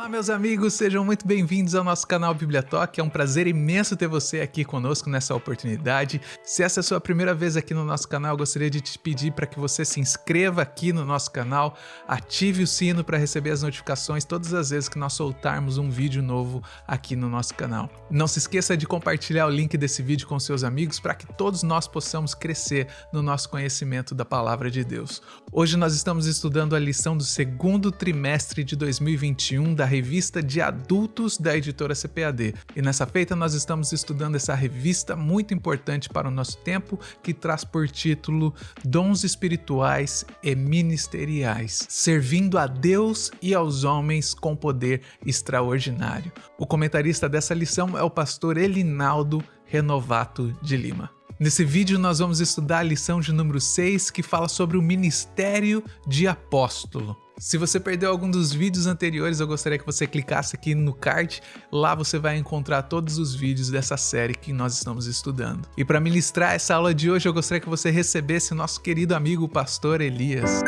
Olá, meus amigos, sejam muito bem-vindos ao nosso canal Bibliatalk. É um prazer imenso ter você aqui conosco nessa oportunidade. Se essa é a sua primeira vez aqui no nosso canal, eu gostaria de te pedir para que você se inscreva aqui no nosso canal, ative o sino para receber as notificações todas as vezes que nós soltarmos um vídeo novo aqui no nosso canal. Não se esqueça de compartilhar o link desse vídeo com seus amigos para que todos nós possamos crescer no nosso conhecimento da Palavra de Deus. Hoje nós estamos estudando a lição do segundo trimestre de 2021 da revista de adultos da editora CPAD. E nessa feita nós estamos estudando essa revista muito importante para o nosso tempo, que traz por título Dons Espirituais e Ministeriais, servindo a Deus e aos homens com poder extraordinário. O comentarista dessa lição é o pastor Elinaldo Renovato de Lima. Nesse vídeo nós vamos estudar a lição de número 6, que fala sobre o ministério de apóstolo. Se você perdeu algum dos vídeos anteriores, eu gostaria que você clicasse aqui no card. Lá você vai encontrar todos os vídeos dessa série que nós estamos estudando. E para ministrar essa aula de hoje, eu gostaria que você recebesse o nosso querido amigo, o pastor Elias.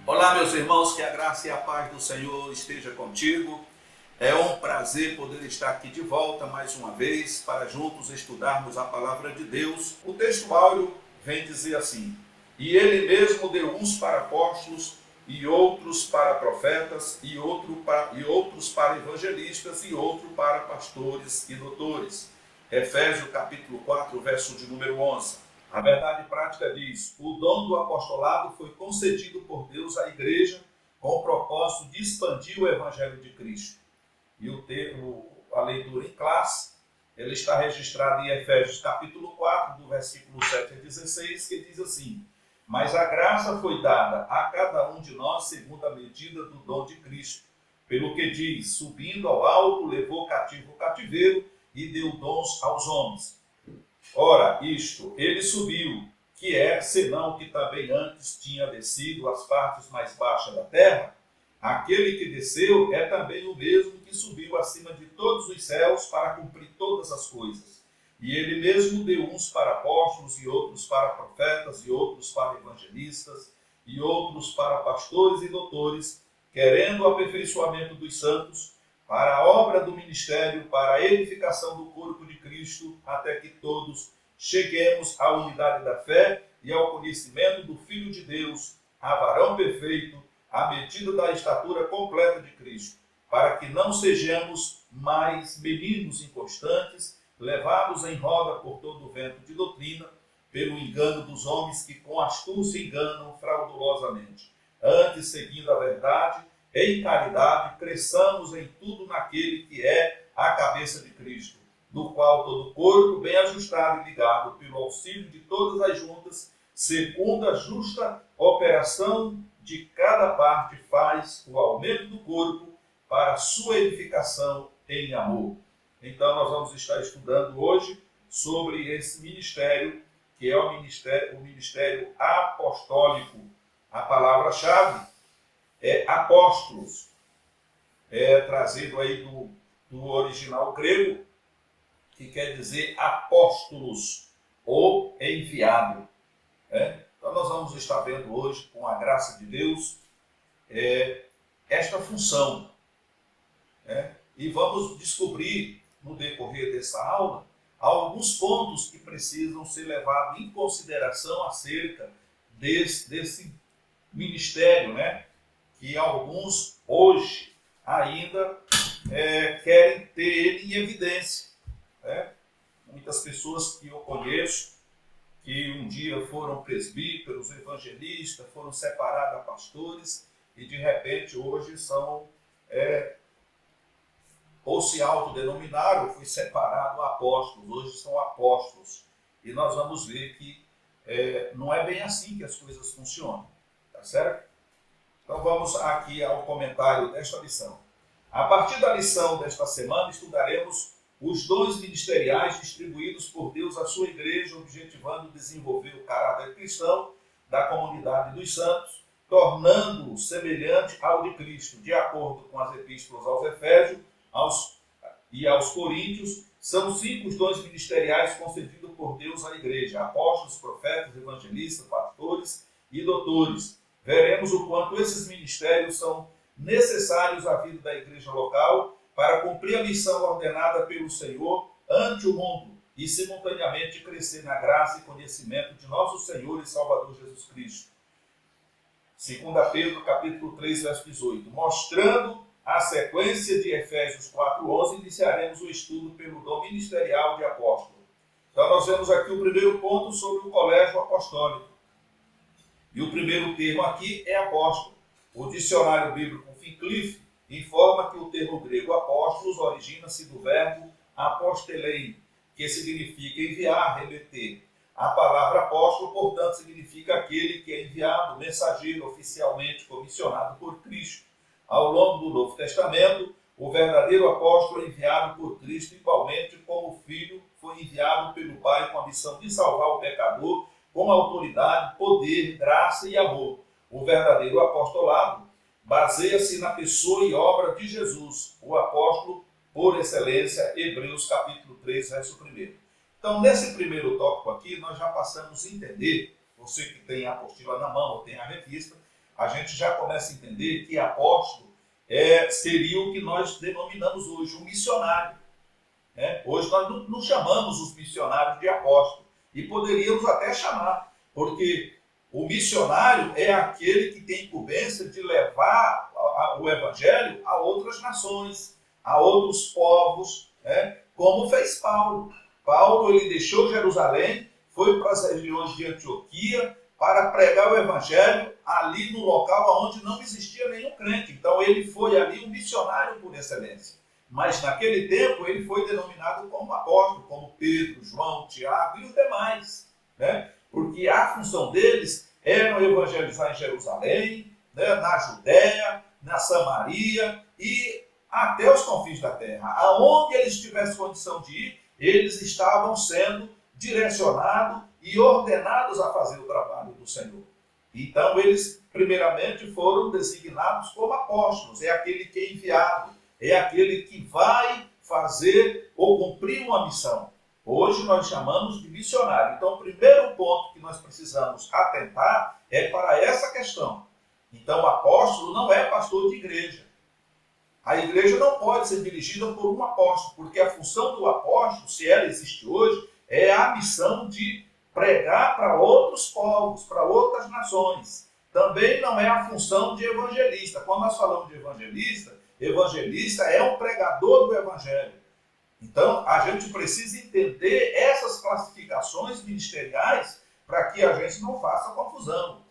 Olá, meus irmãos, que a graça e a paz do Senhor esteja contigo. É um prazer poder estar aqui de volta mais uma vez para juntos estudarmos a palavra de Deus. O texto áureo vem dizer assim: e ele mesmo deu uns para apóstolos, e outros para profetas, e outros para evangelistas, e outros para pastores e doutores. Efésios capítulo 4, verso de número 11. A verdade prática diz: o dom do apostolado foi concedido por Deus à igreja com o propósito de expandir o evangelho de Cristo. E a leitura em classe, ele está registrado em Efésios capítulo 4, do versículo 7 a 16, que diz assim: mas a graça foi dada a cada um de nós segundo a medida do dom de Cristo. Pelo que diz: subindo ao alto, levou cativo o cativeiro e deu dons aos homens. Ora, isto, ele subiu, que é, senão que também antes tinha descido às partes mais baixas da terra. Aquele que desceu é também o mesmo que subiu acima de todos os céus para cumprir todas as coisas. E ele mesmo deu uns para apóstolos, e outros para profetas, e outros para evangelistas, e outros para pastores e doutores, querendo o aperfeiçoamento dos santos, para a obra do ministério, para a edificação do corpo de Cristo, até que todos cheguemos à unidade da fé e ao conhecimento do Filho de Deus, a varão perfeito, à medida da estatura completa de Cristo, para que não sejamos mais meninos inconstantes, levados em roda por todo o vento de doutrina, pelo engano dos homens que com astúcia enganam fraudulosamente. Antes, seguindo a verdade, em caridade, cresçamos em tudo naquele que é a cabeça de Cristo, do qual todo o corpo, bem ajustado e ligado pelo auxílio de todas as juntas, segundo a justa operação de cada parte, faz o aumento do corpo para a sua edificação em amor. Então nós vamos estar estudando hoje sobre esse ministério, que é o ministério apostólico. A palavra-chave é apóstolos, trazido aí do original grego, que quer dizer apóstolos, ou enviado. Então nós vamos estar vendo hoje, com a graça de Deus, esta função. E vamos descobrir, no decorrer dessa aula, alguns pontos que precisam ser levados em consideração acerca desse ministério, que alguns hoje ainda querem ter ele em evidência. Muitas pessoas que eu conheço, que um dia foram presbíteros, evangelistas, foram separados a pastores e de repente hoje são, ou se autodenominaram, ou foi separado a apóstolos, hoje são apóstolos. E nós vamos ver que não é bem assim que as coisas funcionam, tá certo? Então vamos aqui ao comentário desta lição. A partir da lição desta semana estudaremos os dons ministeriais distribuídos por Deus à sua igreja, objetivando desenvolver o caráter cristão da comunidade dos santos, tornando-o semelhante ao de Cristo, de acordo com as epístolas aos Efésios e aos Coríntios. São 5 os dons ministeriais concedidos por Deus à igreja: apóstolos, profetas, evangelistas, pastores e doutores. veremos o quanto esses ministérios são necessários à vida da igreja local para cumprir a missão ordenada pelo Senhor ante o mundo e simultaneamente crescer na graça e conhecimento de nosso Senhor e Salvador Jesus Cristo. 2 Pedro, capítulo 3, verso 18. Mostrando a sequência de Efésios 4:11, iniciaremos o estudo pelo dom ministerial de apóstolo. Então nós vemos aqui o primeiro ponto sobre o colégio apostólico. E o primeiro termo aqui é apóstolo. O dicionário bíblico Wycliffe informa que o termo grego apóstolos origina-se do verbo apostelein, que significa enviar, remeter. A palavra apóstolo, portanto, significa aquele que é enviado, mensageiro, oficialmente comissionado por Cristo. Ao longo do Novo Testamento, o verdadeiro apóstolo é enviado por Cristo igualmente como o Filho foi enviado pelo Pai com a missão de salvar o pecador com autoridade, poder, graça e amor. O verdadeiro apostolado baseia-se na pessoa e obra de Jesus, o apóstolo por excelência, Hebreus capítulo 3, verso 1. Então, nesse primeiro tópico aqui, nós já passamos a entender, você que tem a apostila na mão ou tem a revista, a gente já começa a entender que apóstolo seria o que nós denominamos hoje um missionário. Hoje nós não chamamos os missionários de apóstolo, e poderíamos até chamar, porque o missionário é aquele que tem incumbência de levar o evangelho a outras nações, a outros povos, como fez Paulo. Paulo, ele deixou Jerusalém, foi para as regiões de Antioquia para pregar o evangelho ali no local onde não existia nenhum crente. Então ele foi ali um missionário por excelência. Mas naquele tempo ele foi denominado como apóstolo, como Pedro, João, Tiago e os demais. Porque a função deles era evangelizar em Jerusalém, na Judéia, na Samaria e até os confins da terra. Aonde eles tivessem condição de ir, eles estavam sendo direcionados e ordenados a fazer o trabalho do Senhor. Então eles, primeiramente, foram designados como apóstolos. É aquele que é enviado, é aquele que vai fazer ou cumprir uma missão. Hoje nós chamamos de missionário. Então o primeiro ponto que nós precisamos atentar é para essa questão. Então o apóstolo não é pastor de igreja. A igreja não pode ser dirigida por um apóstolo, porque a função do apóstolo, se ela existe hoje, é a missão de pregar para outros povos, para outras nações. Também não é a função de evangelista. Quando nós falamos de evangelista, evangelista é um pregador do evangelho. Então, a gente precisa entender essas classificações ministeriais para que a gente não faça confusão.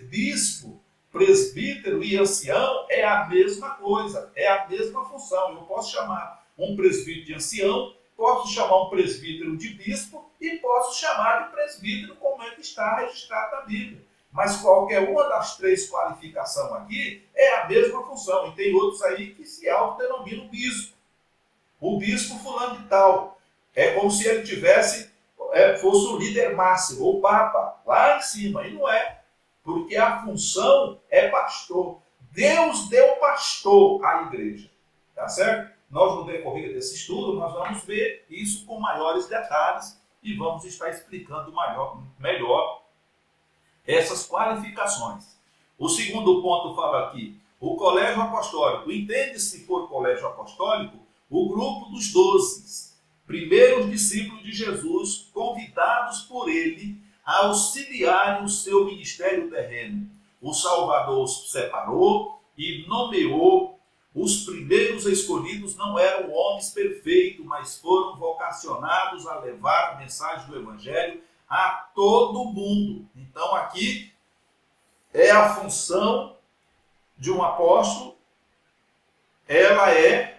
Bispo, presbítero e ancião é a mesma coisa, é a mesma função. Eu posso chamar um presbítero de ancião, posso chamar um presbítero de bispo e posso chamar de presbítero como é que está registrado na Bíblia. Mas qualquer uma das três qualificações aqui é a mesma função. E tem outros aí que se autodenominam bispo. O bispo fulano de tal. É como se ele fosse o líder máximo, o papa, lá em cima. E não é. Porque a função é pastor. Deus deu pastor à igreja. Tá certo? Nós, no decorrer desse estudo, nós vamos ver isso com maiores detalhes e vamos estar explicando melhor essas qualificações. O segundo ponto fala aqui, o colégio apostólico. Entende-se por colégio apostólico o grupo dos 12, primeiros discípulos de Jesus, convidados por ele a auxiliarem o seu ministério terreno. O Salvador os separou e nomeou. Os primeiros escolhidos não eram homens perfeitos, mas foram vocacionados a levar a mensagem do Evangelho a todo mundo. Então aqui é a função de um apóstolo, ela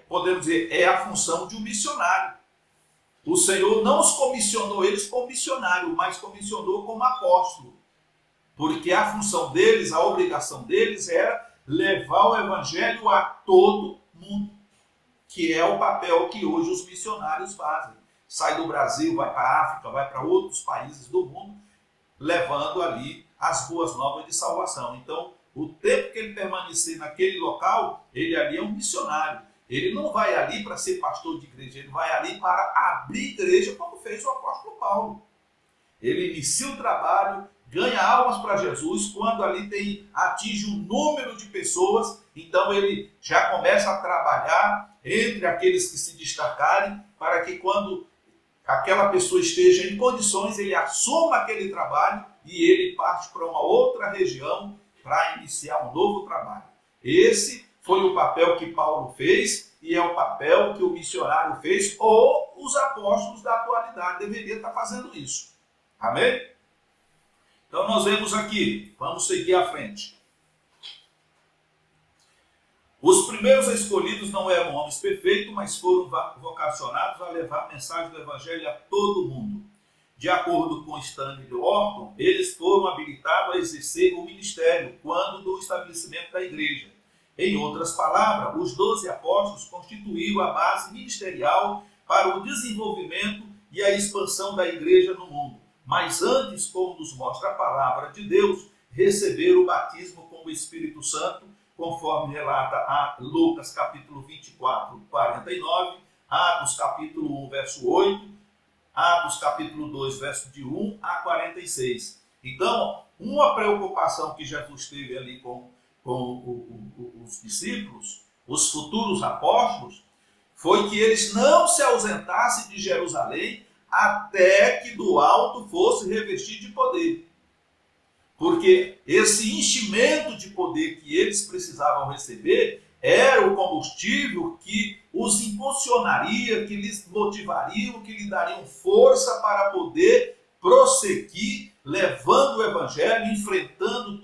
podemos dizer, é a função de um missionário. O Senhor não os comissionou eles como missionário, mas comissionou como apóstolo. Porque a função deles, a obrigação deles era levar o evangelho a todo mundo, que é o papel que hoje os missionários fazem. Sai do Brasil, vai para a África, vai para outros países do mundo, levando ali as boas novas de salvação. Então, o tempo que ele permanecer naquele local, ele ali é um missionário. Ele não vai ali para ser pastor de igreja, ele vai ali para abrir igreja, como fez o apóstolo Paulo. Ele inicia o trabalho, ganha almas para Jesus, quando ali atinge um número de pessoas, então ele já começa a trabalhar entre aqueles que se destacarem, para que quando aquela pessoa esteja em condições, ele assuma aquele trabalho e ele parte para uma outra região para iniciar um novo trabalho. Esse foi o papel que Paulo fez e é o papel que o missionário fez, ou os apóstolos da atualidade deveriam estar fazendo isso. Amém? Então nós vemos aqui, vamos seguir à frente. Os primeiros escolhidos não eram homens perfeitos, mas foram vocacionados a levar a mensagem do Evangelho a todo mundo. De acordo com Stanley Orton, eles foram habilitados a exercer o ministério quando do estabelecimento da igreja. Em outras palavras, os 12 apóstolos constituíram a base ministerial para o desenvolvimento e a expansão da igreja no mundo. Mas antes, como nos mostra a palavra de Deus, receberam o batismo com o Espírito Santo, conforme relata Lucas capítulo 24, 49, Atos capítulo 1, verso 8, Atos capítulo 2, verso de 1 a 46. Então, uma preocupação que Jesus teve ali com os discípulos, os futuros apóstolos, foi que eles não se ausentassem de Jerusalém até que do alto fosse revestido de poder. Porque esse enchimento de poder que eles precisavam receber era o combustível que os impulsionaria, que lhes motivariam, que lhe dariam força para poder prosseguir, levando o evangelho, enfrentando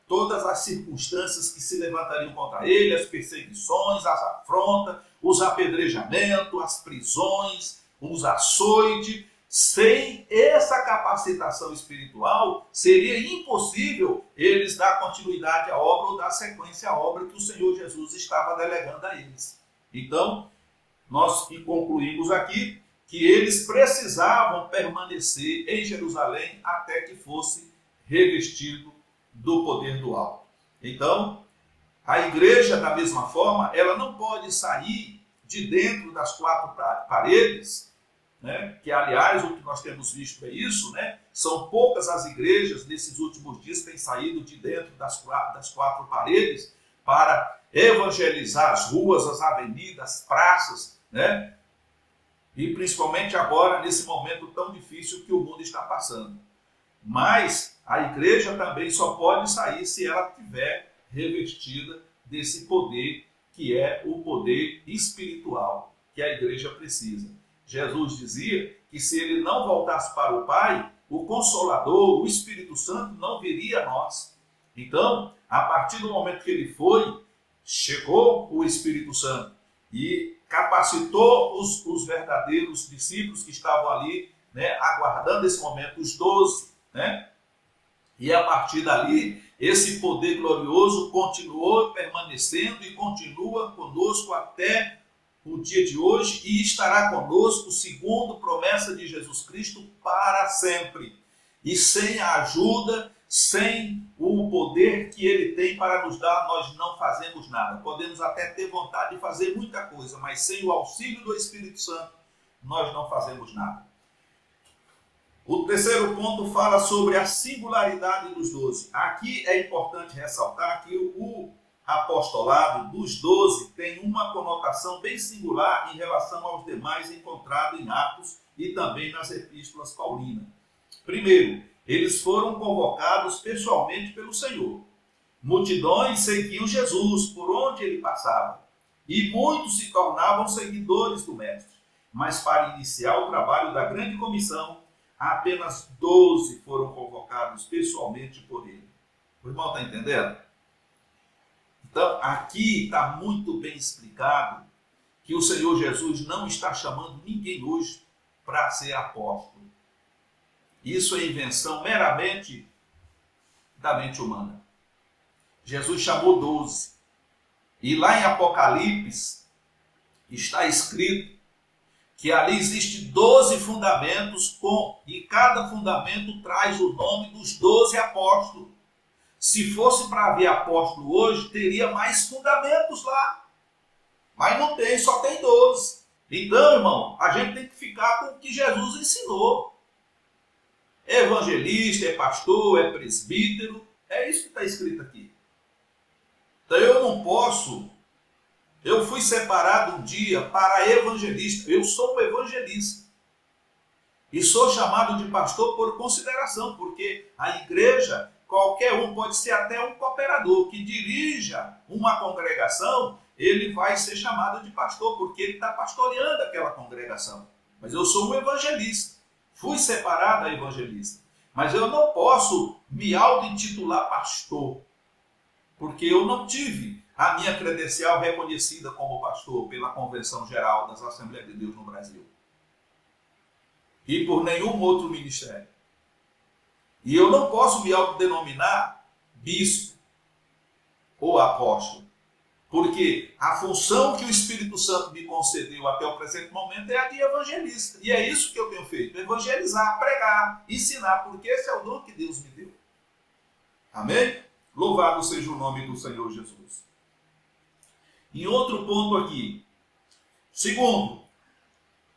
todas as circunstâncias que se levantariam contra ele, as perseguições, as afrontas, os apedrejamentos, as prisões, os açoites. Sem essa capacitação espiritual, seria impossível eles dar continuidade à obra ou dar sequência à obra que o Senhor Jesus estava delegando a eles. Então, nós concluímos aqui que eles precisavam permanecer em Jerusalém até que fosse revestido do poder do alto. Então, a igreja, da mesma forma, ela não pode sair de dentro das quatro paredes, né? Que, aliás, o que nós temos visto é isso, né? São poucas as igrejas nesses últimos dias que têm saído de dentro das quatro paredes para evangelizar as ruas, as avenidas, as praças, né? E principalmente agora, nesse momento tão difícil que o mundo está passando. Mas a igreja também só pode sair se ela estiver revestida desse poder, que é o poder espiritual que a igreja precisa. Jesus dizia que se ele não voltasse para o Pai, o Consolador, o Espírito Santo, não viria a nós. Então, a partir do momento que ele foi, chegou o Espírito Santo e capacitou os verdadeiros discípulos que estavam ali, né, aguardando esse momento, os 12, né? E a partir dali, esse poder glorioso continuou permanecendo e continua conosco até o dia de hoje e estará conosco, segundo promessa de Jesus Cristo, para sempre. E sem a ajuda, sem o poder que ele tem para nos dar, nós não fazemos nada. Podemos até ter vontade de fazer muita coisa, mas sem o auxílio do Espírito Santo, nós não fazemos nada. O terceiro ponto fala sobre a singularidade dos 12. Aqui é importante ressaltar que o apostolado dos 12 tem uma conotação bem singular em relação aos demais encontrados em Atos e também nas epístolas paulinas. Primeiro, eles foram convocados pessoalmente pelo Senhor. Multidões seguiam Jesus por onde ele passava e muitos se tornavam seguidores do Mestre. Mas para iniciar o trabalho da grande comissão, apenas 12 foram convocados pessoalmente por ele. O irmão está entendendo? Então, aqui está muito bem explicado que o Senhor Jesus não está chamando ninguém hoje para ser apóstolo. Isso é invenção meramente da mente humana. Jesus chamou 12. E lá em Apocalipse está escrito que ali existe 12 fundamentos e cada fundamento traz o nome dos 12 apóstolos. Se fosse para haver apóstolo hoje, teria mais fundamentos lá. Mas não tem, só tem 12. Então, irmão, a gente tem que ficar com o que Jesus ensinou. é evangelista, é pastor, é presbítero. É isso que está escrito aqui. Então eu não posso. Eu fui separado um dia para evangelista. Eu sou um evangelista. E sou chamado de pastor por consideração, porque a igreja, qualquer um, pode ser até um cooperador que dirija uma congregação, ele vai ser chamado de pastor, porque ele está pastoreando aquela congregação. Mas eu sou um evangelista. Fui separado a evangelista. Mas eu não posso me auto-intitular pastor, porque eu não tive a minha credencial reconhecida como pastor pela Convenção Geral das Assembleias de Deus no Brasil. E por nenhum outro ministério. E eu não posso me autodenominar bispo ou apóstolo, porque a função que o Espírito Santo me concedeu até o presente momento é a de evangelista. E é isso que eu tenho feito, evangelizar, pregar, ensinar, porque esse é o dom que Deus me deu. Amém? Louvado seja o nome do Senhor Jesus. E outro ponto aqui. Segundo,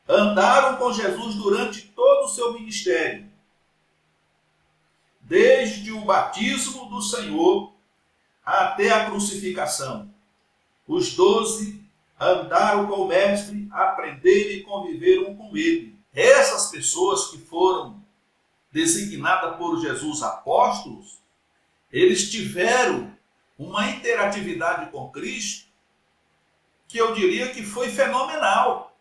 andaram com Jesus durante todo o seu ministério, desde o batismo do Senhor até a crucificação. Os 12 andaram com o Mestre, aprenderam e conviveram com ele. Essas pessoas que foram designadas por Jesus apóstolos, eles tiveram uma interatividade com Cristo que eu diria que foi fenomenal.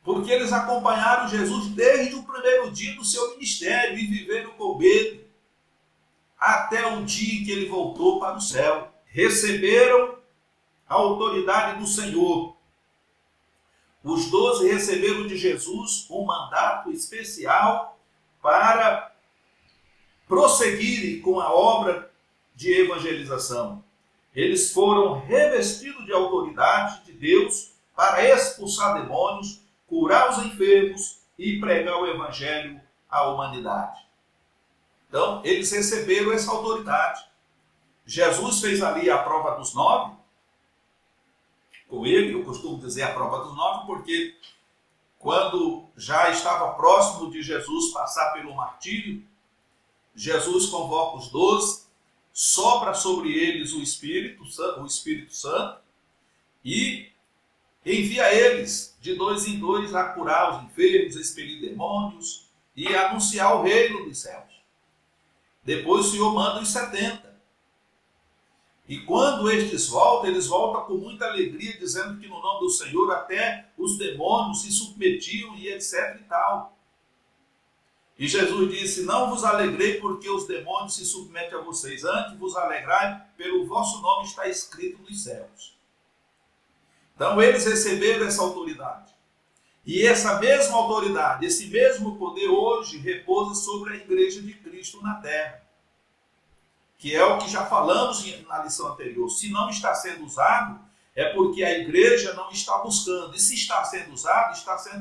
Porque eles acompanharam Jesus desde o primeiro dia do seu ministério e viveram com ele até o dia em que ele voltou para o céu. Receberam a autoridade do Senhor. Os 12 receberam de Jesus um mandato especial para prosseguirem com a obra de evangelização. Eles foram revestidos de autoridade de Deus para expulsar demônios, curar os enfermos e pregar o evangelho à humanidade. Então, eles receberam essa autoridade. Jesus fez ali a prova dos 9, com ele, eu costumo dizer a prova dos 9, porque quando já estava próximo de Jesus passar pelo martírio, Jesus convoca os 12, sopra sobre eles o Espírito Santo e envia eles de 2 em 2 a curar os enfermos, a expelir demônios e a anunciar o reino dos céus. Depois o Senhor manda os 70. E quando estes voltam, eles voltam com muita alegria, dizendo que no nome do Senhor até os demônios se submetiam e etc e tal. E Jesus disse, não vos alegrei porque os demônios se submetem a vocês, antes vos alegrai pelo vosso nome está escrito nos céus. Então eles receberam essa autoridade. E essa mesma autoridade, esse mesmo poder hoje repousa sobre a igreja de Cristo na terra. Que é o que já falamos na lição anterior. Se não está sendo usado, é porque a igreja não está buscando. E se está sendo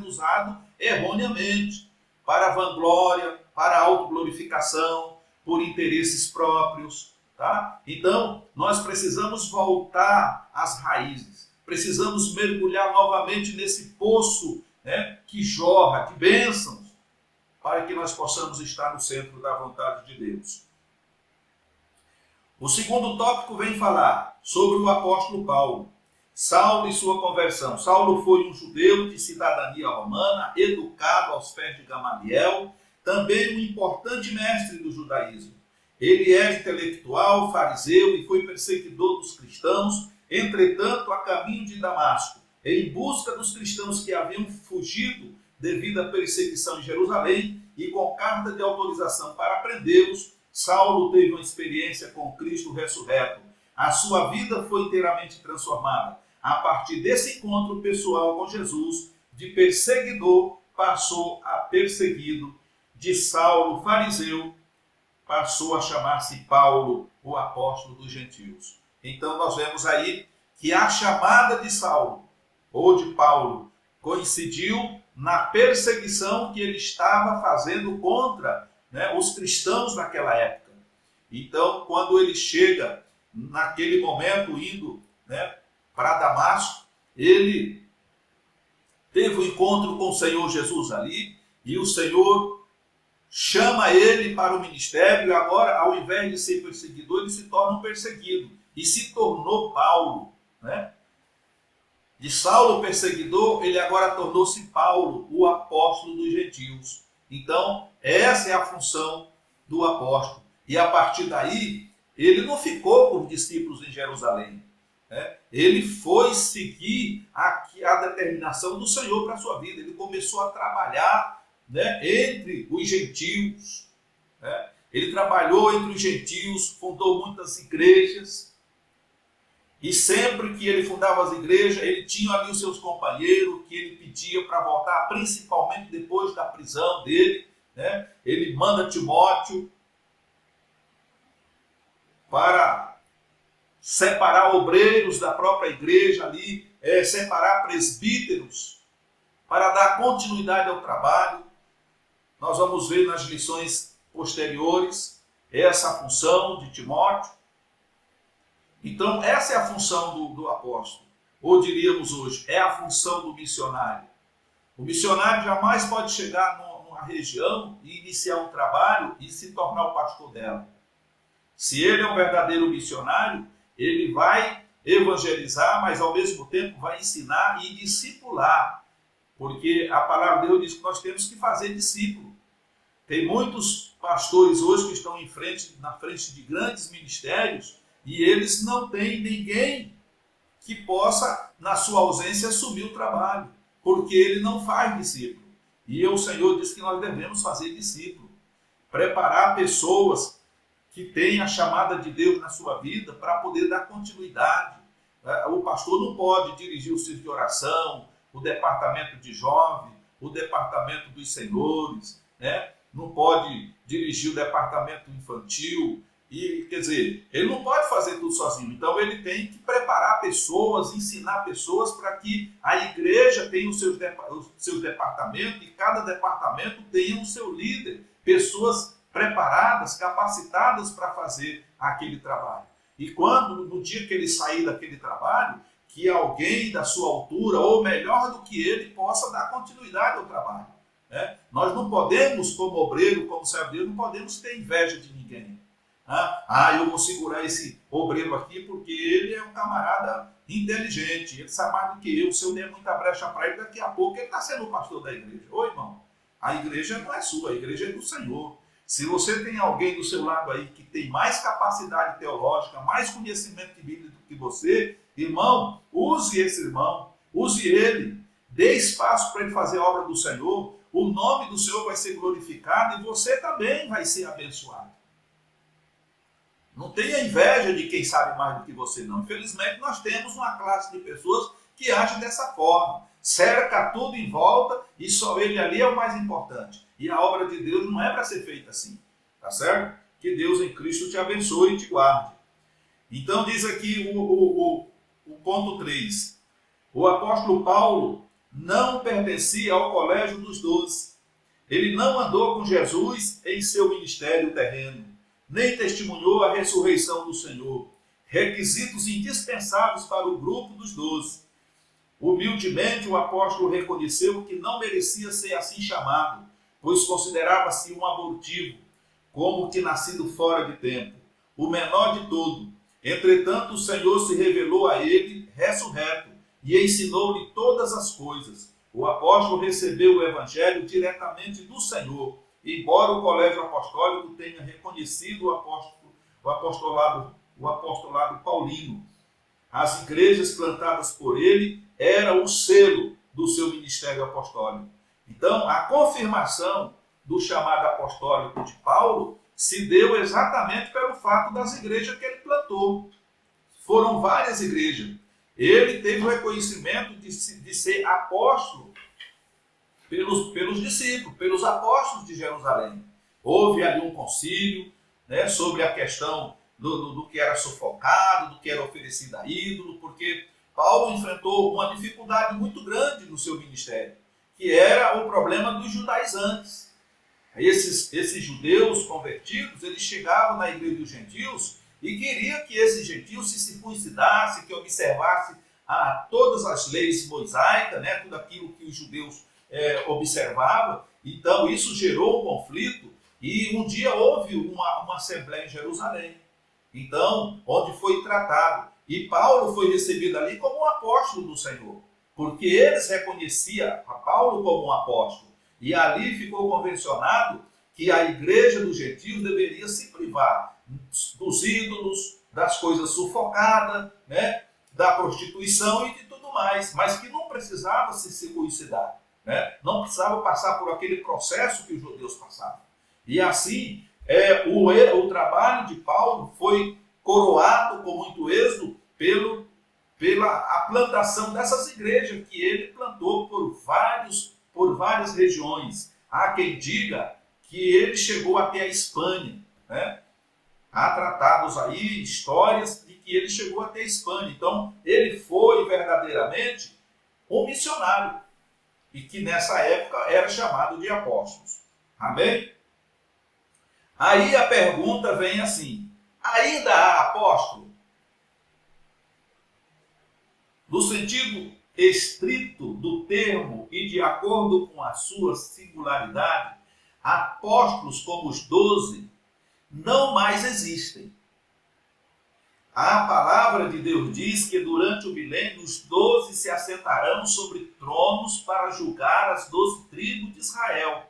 usado erroneamente, para vanglória, para autoglorificação, por interesses próprios. Tá? Então, nós precisamos voltar às raízes. Precisamos mergulhar novamente nesse poço, né, que jorra de bênçãos, para que nós possamos estar no centro da vontade de Deus. O segundo tópico vem falar sobre o apóstolo Paulo. Saulo e sua conversão. Saulo foi um judeu de cidadania romana, educado aos pés de Gamaliel, também um importante mestre do judaísmo. Ele era intelectual, fariseu e foi perseguidor dos cristãos, entretanto, a caminho de Damasco, em busca dos cristãos que haviam fugido devido à perseguição em Jerusalém e com carta de autorização para prendê-los, Saulo teve uma experiência com Cristo ressurreto. A sua vida foi inteiramente transformada. A partir desse encontro pessoal com Jesus, de perseguidor passou a perseguido, de Saulo, fariseu, passou a chamar-se Paulo, o apóstolo dos gentios. Então nós vemos aí que a chamada de Saulo, ou de Paulo, coincidiu na perseguição que ele estava fazendo contra, né, os cristãos naquela época. Então, quando ele chega, naquele momento, indo, né, para Damasco, ele teve um encontro com o Senhor Jesus ali, e o Senhor chama ele para o ministério e agora, ao invés de ser perseguidor, ele se torna um perseguido e se tornou Paulo, né? De Saulo, perseguidor, ele agora tornou-se Paulo, o apóstolo dos gentios. Então, essa é a função do apóstolo. E a partir daí, ele não ficou com os discípulos em Jerusalém, né? Ele foi seguir a determinação do Senhor para a sua vida. Ele começou a trabalhar, né, entre os gentios, né? Ele trabalhou entre os gentios, fundou muitas igrejas. E sempre que ele fundava as igrejas, ele tinha ali os seus companheiros que ele pedia para voltar, principalmente depois da prisão dele, né? Ele manda Timóteo para separar obreiros da própria igreja ali, separar presbíteros, para dar continuidade ao trabalho. Nós vamos ver nas lições posteriores essa função de Timóteo. Então, essa é a função do apóstolo, ou diríamos hoje, é a função do missionário. O missionário jamais pode chegar numa região e iniciar um trabalho e se tornar o pastor dela. Se ele é um verdadeiro missionário, ele vai evangelizar, mas ao mesmo tempo vai ensinar e discipular, porque a palavra de Deus diz que nós temos que fazer discípulo. Tem muitos pastores hoje que estão na frente de grandes ministérios, e eles não têm ninguém que possa, na sua ausência, assumir o trabalho, porque ele não faz discípulo. E o Senhor diz que nós devemos fazer discípulo, preparar pessoas que têm a chamada de Deus na sua vida para poder dar continuidade. O pastor não pode dirigir o círculo de oração, o departamento de jovem, o departamento dos senhores, né? Não pode dirigir o departamento infantil. E, quer dizer, ele não pode fazer tudo sozinho. Então ele tem que preparar pessoas, ensinar pessoas para que a igreja tenha os seus departamentos e cada departamento tenha o seu líder, pessoas preparadas, capacitadas para fazer aquele trabalho. E quando, no dia que ele sair daquele trabalho, que alguém da sua altura ou melhor do que ele possa dar continuidade ao trabalho, né? Nós não podemos, como obreiro, como servo de Deus, não podemos ter inveja de ninguém. Eu vou segurar esse obreiro aqui porque ele é um camarada inteligente, ele sabe mais do que eu. Se eu der muita brecha para ele, daqui a pouco ele está sendo o pastor da igreja. Ô irmão, a igreja não é sua, a igreja é do Senhor. Se você tem alguém do seu lado aí que tem mais capacidade teológica, mais conhecimento de Bíblia do que você, irmão, use esse irmão, use ele, dê espaço para ele fazer a obra do Senhor, o nome do Senhor vai ser glorificado e você também vai ser abençoado. Não tenha inveja de quem sabe mais do que você, não. Infelizmente, nós temos uma classe de pessoas que agem dessa forma. Cerca tudo em volta e só ele ali é o mais importante. E a obra de Deus não é para ser feita assim. Tá certo? Que Deus em Cristo te abençoe e te guarde. Então diz aqui o ponto 3. O apóstolo Paulo não pertencia ao colégio dos 12. Ele não andou com Jesus em seu ministério terreno, nem testemunhou a ressurreição do Senhor, requisitos indispensáveis para o grupo dos 12. Humildemente o apóstolo reconheceu que não merecia ser assim chamado, pois considerava-se um abortivo, como que nascido fora de tempo, o menor de todo. Entretanto o Senhor se revelou a ele ressurreto e ensinou-lhe todas as coisas. O apóstolo recebeu o evangelho diretamente do Senhor, embora o colégio apostólico tenha reconhecido o apostolado paulino. As igrejas plantadas por ele eram o selo do seu ministério apostólico. Então, a confirmação do chamado apostólico de Paulo se deu exatamente pelo fato das igrejas que ele plantou. Foram várias igrejas. Ele teve o reconhecimento de ser apóstolo pelos discípulos, pelos apóstolos de Jerusalém. Houve ali um concílio, né, sobre a questão do que era sufocado, do que era oferecido a ídolo, porque Paulo enfrentou uma dificuldade muito grande no seu ministério, que era o problema dos judaizantes. Esses judeus convertidos, eles chegavam na igreja dos gentios e queriam que esses gentios se circuncidassem, que observassem todas as leis mosaicas, né, tudo aquilo que os judeus observavam. Então isso gerou um conflito E um dia houve uma assembleia em Jerusalém, então, onde foi tratado. E Paulo foi recebido ali como um apóstolo do Senhor, porque eles reconheciam a Paulo como um apóstolo. E ali ficou convencionado que a igreja dos gentios deveria se privar dos ídolos, das coisas sufocadas, né, da prostituição e de tudo mais, mas que não precisava se circuncidar, né, não precisava passar por aquele processo que os judeus passavam. E assim, o trabalho de Paulo foi coroado com muito êxito pela a plantação dessas igrejas que ele plantou por várias regiões. Há quem diga que ele chegou até a Espanha, né? Há tratados aí, histórias de que ele chegou até a Espanha. Então, ele foi verdadeiramente um missionário e que nessa época era chamado de apóstolos. Amém? Aí a pergunta vem assim: ainda há apóstolo? No sentido estrito do termo e de acordo com a sua singularidade, apóstolos como os 12 não mais existem. A palavra de Deus diz que durante o milênio os 12 se assentarão sobre tronos para julgar as 12 tribos de Israel.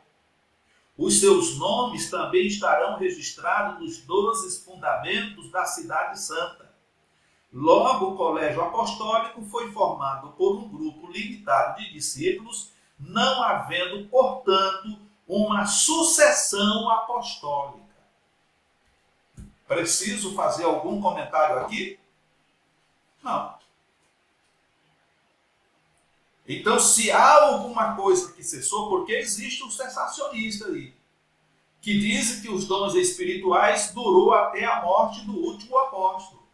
Os seus nomes também estarão registrados nos 12 fundamentos da cidade santa. Logo, o colégio apostólico foi formado por um grupo limitado de discípulos, não havendo, portanto, uma sucessão apostólica. Preciso fazer algum comentário aqui? Não. Então, se há alguma coisa que cessou, porque existe um cessacionista aí, que diz que os dons espirituais durou até a morte do último apóstolo.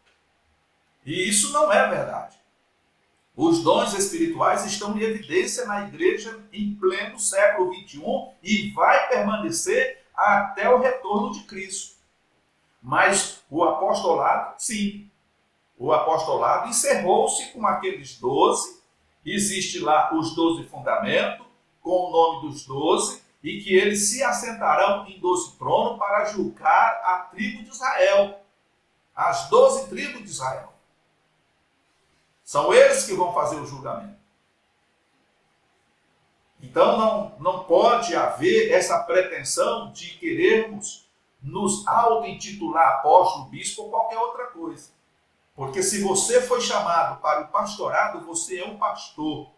E isso não é verdade. Os dons espirituais estão em evidência na igreja em pleno século XXI e vai permanecer até o retorno de Cristo. Mas o apostolado, sim. O apostolado encerrou-se com aqueles 12. Existe lá os 12 fundamentos, com o nome dos 12, e que eles se assentarão em 12 tronos para julgar a tribo de Israel. As 12 tribos de Israel. São eles que vão fazer o julgamento. Então não pode haver essa pretensão de querermos nos auto-intitular apóstolo, bispo ou qualquer outra coisa. Porque se você foi chamado para o pastorado, você é um pastor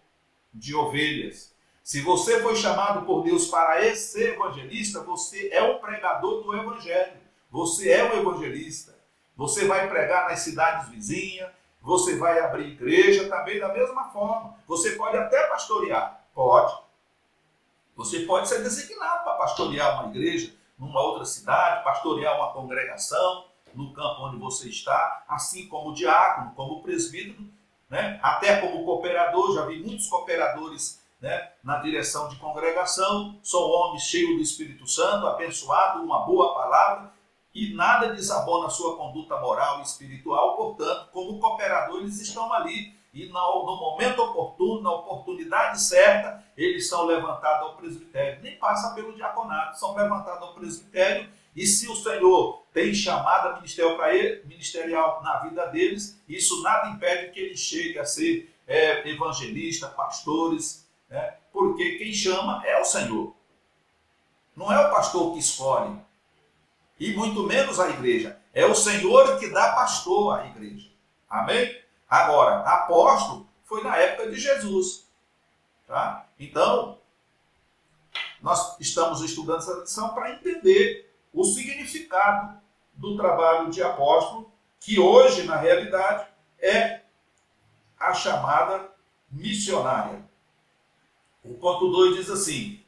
de ovelhas. Se você foi chamado por Deus para ser evangelista, você é um pregador do evangelho. Você é um evangelista. Você vai pregar nas cidades vizinhas, você vai abrir igreja também da mesma forma. Você pode até pastorear. Pode. Você pode ser designado para pastorear uma igreja numa outra cidade, pastorear uma congregação no campo onde você está, assim como diácono, como presbítero, né? Até como cooperador. Já vi muitos cooperadores, né, na direção de congregação. São homens cheios do Espírito Santo, abençoados, uma boa palavra, e nada desabona a sua conduta moral e espiritual. Portanto, como cooperador, eles estão ali e no momento oportuno, na oportunidade certa, eles são levantados ao presbitério. Nem passa pelo diaconato, são levantados ao presbitério. E se o Senhor tem chamada ministerial na vida deles, isso nada impede que eles cheguem a ser evangelistas, pastores, né? Porque quem chama é o Senhor. Não é o pastor que escolhe. E muito menos a igreja. É o Senhor que dá pastor à igreja. Amém? Agora, apóstolo foi na época de Jesus. Tá? Então, nós estamos estudando essa lição para entender o significado do trabalho de apóstolo, que hoje, na realidade, é a chamada missionária. O ponto 2 diz assim: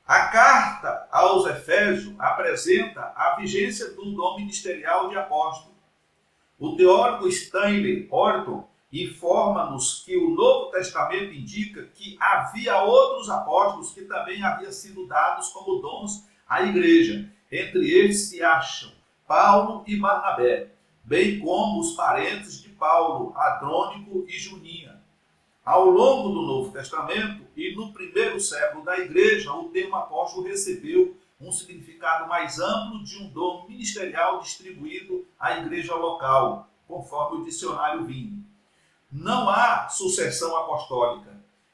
a carta aos Efésios apresenta a vigência do dom ministerial de apóstolo. O teólogo Stanley Horton informa-nos que o Novo Testamento indica que havia outros apóstolos que também haviam sido dados como dons à igreja. Entre eles se acham Paulo e Barnabé, bem como os parentes de Paulo, Andrônico e Juninha. Ao longo do Novo Testamento e no primeiro século da igreja, o termo apóstolo recebeu um significado mais amplo de um dom ministerial distribuído à igreja local, conforme o dicionário Vini. Não há sucessão apostólica.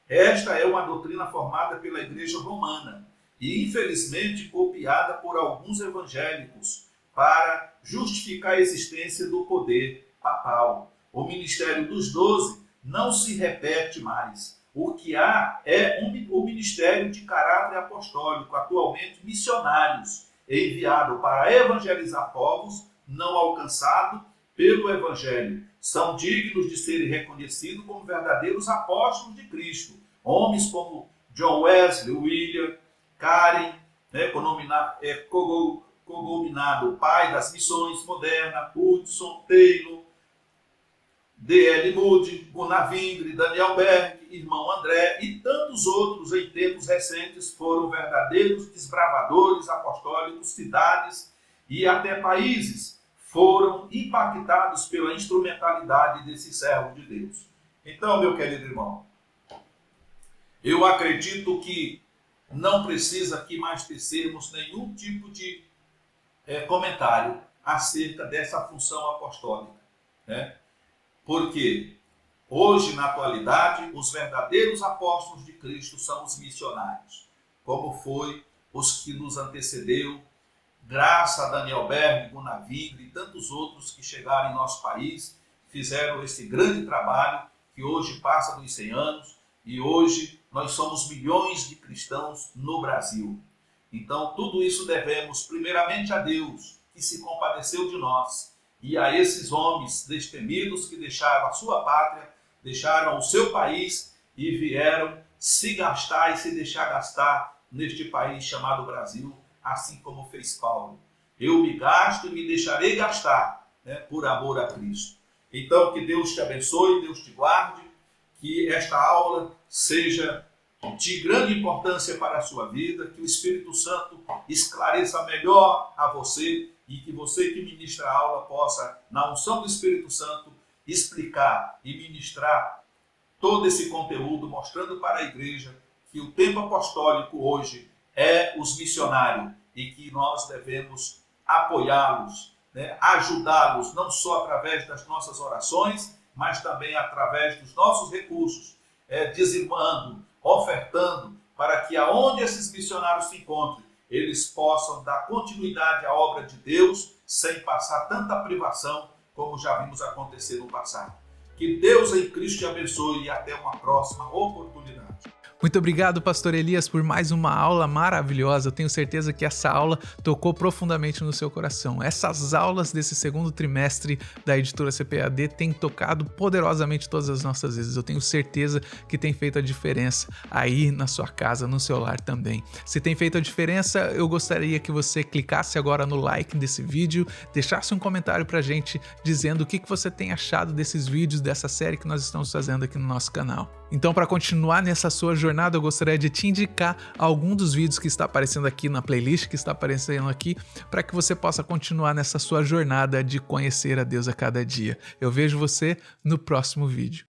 Esta é uma doutrina formada pela igreja romana e, infelizmente, copiada por alguns evangélicos para justificar a existência do poder papal. O ministério dos 12 não se repete mais. O que há é o ministério de caráter apostólico, atualmente missionários, enviado para evangelizar povos não alcançados pelo evangelho. São dignos de serem reconhecidos como verdadeiros apóstolos de Cristo. Homens como John Wesley, William, Karen, cognominado pai das missões modernas, Hudson Taylor, D.L. Moody, Gunnar Wingre, Daniel Berg, irmão André e tantos outros em tempos recentes foram verdadeiros desbravadores apostólicos, cidades e até países foram impactados pela instrumentalidade desse servo de Deus. Então, meu querido irmão, eu acredito que não precisa aqui mais tecermos nenhum tipo de comentário acerca dessa função apostólica, né? Porque hoje, na atualidade, os verdadeiros apóstolos de Cristo são os missionários, como foi os que nos antecedeu, graças a Daniel Berg, Gunnar Wingre e tantos outros que chegaram em nosso país, fizeram esse grande trabalho que hoje passa dos 100 anos e hoje nós somos milhões de cristãos no Brasil. Então, tudo isso devemos primeiramente a Deus, que se compadeceu de nós, e a esses homens destemidos que deixaram a sua pátria, deixaram o seu país e vieram se gastar e se deixar gastar neste país chamado Brasil, assim como fez Paulo. Eu me gasto e me deixarei gastar, né, por amor a Cristo. Então, que Deus te abençoe, Deus te guarde, que esta aula seja de grande importância para a sua vida, que o Espírito Santo esclareça melhor a você e que você que ministra a aula possa, na unção do Espírito Santo, explicar e ministrar todo esse conteúdo, mostrando para a igreja que o tempo apostólico hoje é os missionários e que nós devemos apoiá-los, né, ajudá-los, não só através das nossas orações, mas também através dos nossos recursos, dizimando, ofertando, para que aonde esses missionários se encontrem, eles possam dar continuidade à obra de Deus sem passar tanta privação como já vimos acontecer no passado. Que Deus em Cristo te abençoe e até uma próxima oportunidade. Muito obrigado, Pastor Elias, por mais uma aula maravilhosa. Eu tenho certeza que essa aula tocou profundamente no seu coração. Essas aulas desse segundo trimestre da editora CPAD têm tocado poderosamente todas as nossas vidas. Eu tenho certeza que tem feito a diferença aí na sua casa, no seu lar também. Se tem feito a diferença, eu gostaria que você clicasse agora no like desse vídeo, deixasse um comentário pra gente dizendo o que você tem achado desses vídeos, dessa série que nós estamos fazendo aqui no nosso canal. Então, para continuar nessa sua jornada, eu gostaria de te indicar algum dos vídeos que está aparecendo aqui na playlist, que está aparecendo aqui, para que você possa continuar nessa sua jornada de conhecer a Deus a cada dia. Eu vejo você no próximo vídeo.